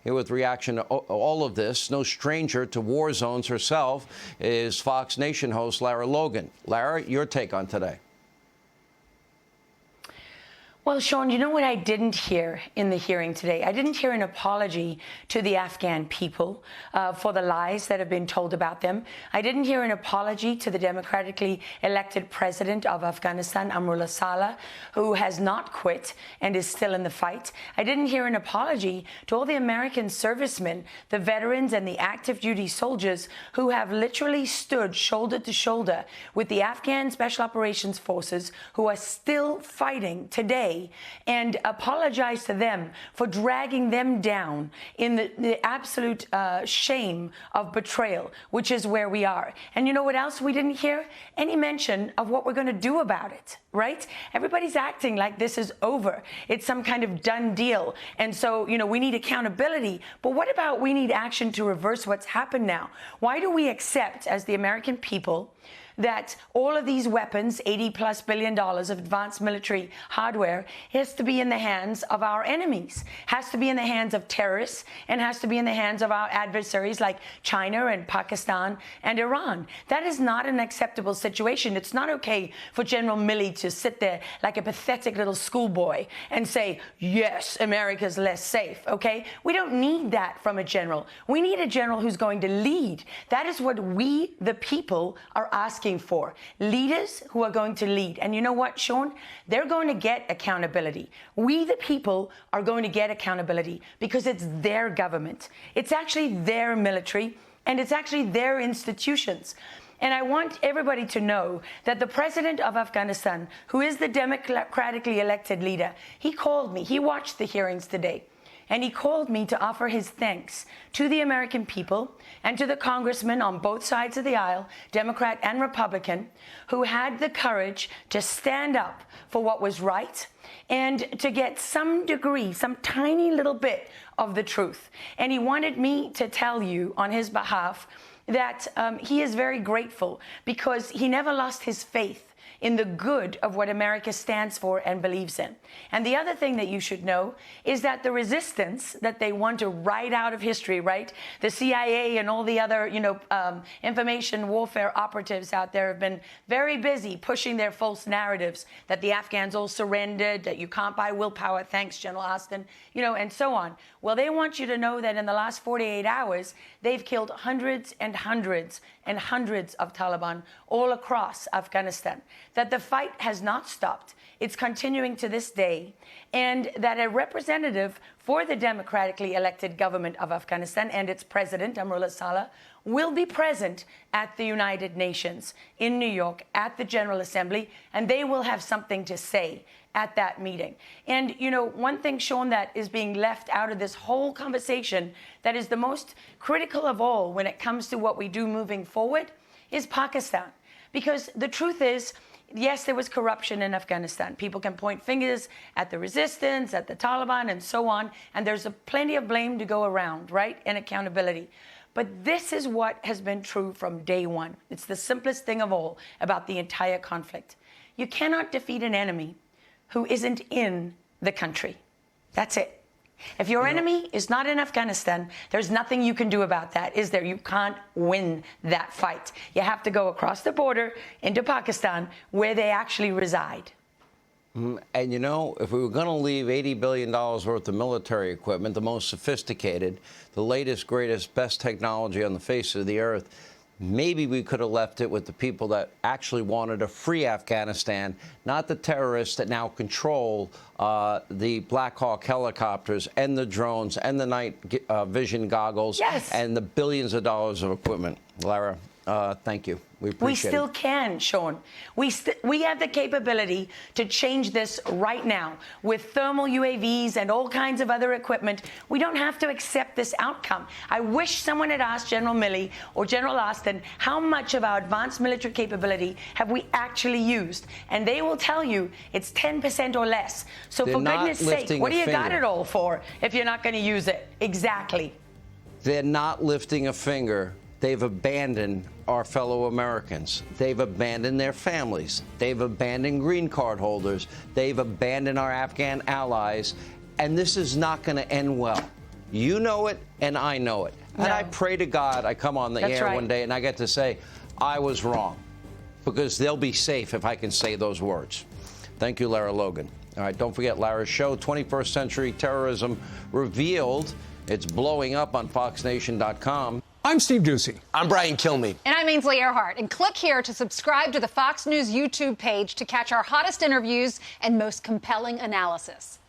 Here with reaction to all of this, no stranger to war zones herself, is Fox Nation host Lara Logan. Lara, your take on today. Well, Sean, you know what I didn't hear in the hearing today? I didn't hear an apology to the Afghan people for the lies that have been told about them. I didn't hear an apology to the democratically elected president of Afghanistan, Amrullah Saleh, who has not quit and is still in the fight. I didn't hear an apology to all the American servicemen, the veterans and the active duty soldiers who have literally stood shoulder to shoulder with the Afghan Special Operations Forces, who are still fighting today, and apologize to them for dragging them down in the absolute shame of betrayal, which is where we are. And you know what else we didn't hear? Any mention of what we're going to do about it, right? Everybody's acting like this is over. It's some kind of done deal. And so, you know, we need accountability. But what about we need action to reverse what's happened now? Why do we accept, as the American people, that all of these weapons, $80+ billion of advanced military hardware, has to be in the hands of our enemies, has to be in the hands of terrorists, and has to be in the hands of our adversaries like China and Pakistan and Iran? That is not an acceptable situation. It's not okay for General Milley to sit there like a pathetic little schoolboy and say, yes, America's less safe, okay? We don't need that from a general. We need a general who's going to lead. That is what we, the people, are asking for. Leaders who are going to lead. And you know what, Sean? They're going to get accountability. We, the people, are going to get accountability because it's their government. It's actually their military, and it's actually their institutions. And I want everybody to know that the president of Afghanistan, who is the democratically elected leader, he called me. He watched the hearings today. And he called me to offer his thanks to the American people and to the congressmen on both sides of the aisle, Democrat and Republican, who had the courage to stand up for what was right and to get some degree, some tiny little bit of the truth. And he wanted me to tell you on his behalf that he is very grateful because he never lost his faith in the good of what America stands for and believes in. And the other thing that you should know is that the resistance that they want to write out of history, right? The CIA and all the other, information warfare operatives out there have been very busy pushing their false narratives that the Afghans all surrendered, that you can't buy willpower, thanks, General Austin, and so on. Well, they want you to know that in the last 48 hours, they've killed hundreds and hundreds and hundreds of Taliban all across Afghanistan, that the fight has not stopped. It's continuing to this day, and that a representative for the democratically elected government of Afghanistan and its president, Amrullah Saleh, will be present at the United Nations in New York at the General Assembly, and they will have something to say at that meeting. And, one thing, Sean, that is being left out of this whole conversation that is the most critical of all when it comes to what we do moving forward is Pakistan. Because the truth is, yes, there was corruption in Afghanistan. People can point fingers at the resistance, at the Taliban, and so on, and there's plenty of blame to go around, right, and accountability. But this is what has been true from day one. It's the simplest thing of all about the entire conflict. You cannot defeat an enemy who isn't in the country. That's it. If your enemy is not in Afghanistan, there's nothing you can do about that, is there? You can't win that fight. You have to go across the border into Pakistan, where they actually reside. And if we were going to leave $80 billion worth of military equipment, the most sophisticated, the latest, greatest, best technology on the face of the earth, maybe we could have left it with the people that actually wanted a free Afghanistan, not the terrorists that now control the Black Hawk helicopters and the drones and the night vision goggles, yes, and the billions of dollars of equipment. Lara, thank you. We appreciate it. We still can, Sean. We have the capability to change this right now with thermal UAVs and all kinds of other equipment. We don't have to accept this outcome. I wish someone had asked General Milley or General Austin how much of our advanced military capability have we actually used. And they will tell you it's 10% or less. So for goodness sake, what do you got it all for if you're not going to use it? Exactly. They're not lifting a finger. They've abandoned our fellow Americans. They've abandoned their families. They've abandoned green card holders. They've abandoned our Afghan allies. And this is not going to end well. You know it, and I know it. And No. I pray to God I come on the That's air right. one day and I get to say, I was wrong. Because they'll be safe if I can say those words. Thank you, Lara Logan. All right, don't forget Lara's show, 21st Century Terrorism Revealed. It's blowing up on FoxNation.com. I'm Steve Doocy. I'm Brian Kilmeade. And I'm Ainsley Earhart. And click here to subscribe to the Fox News YouTube page to catch our hottest interviews and most compelling analysis.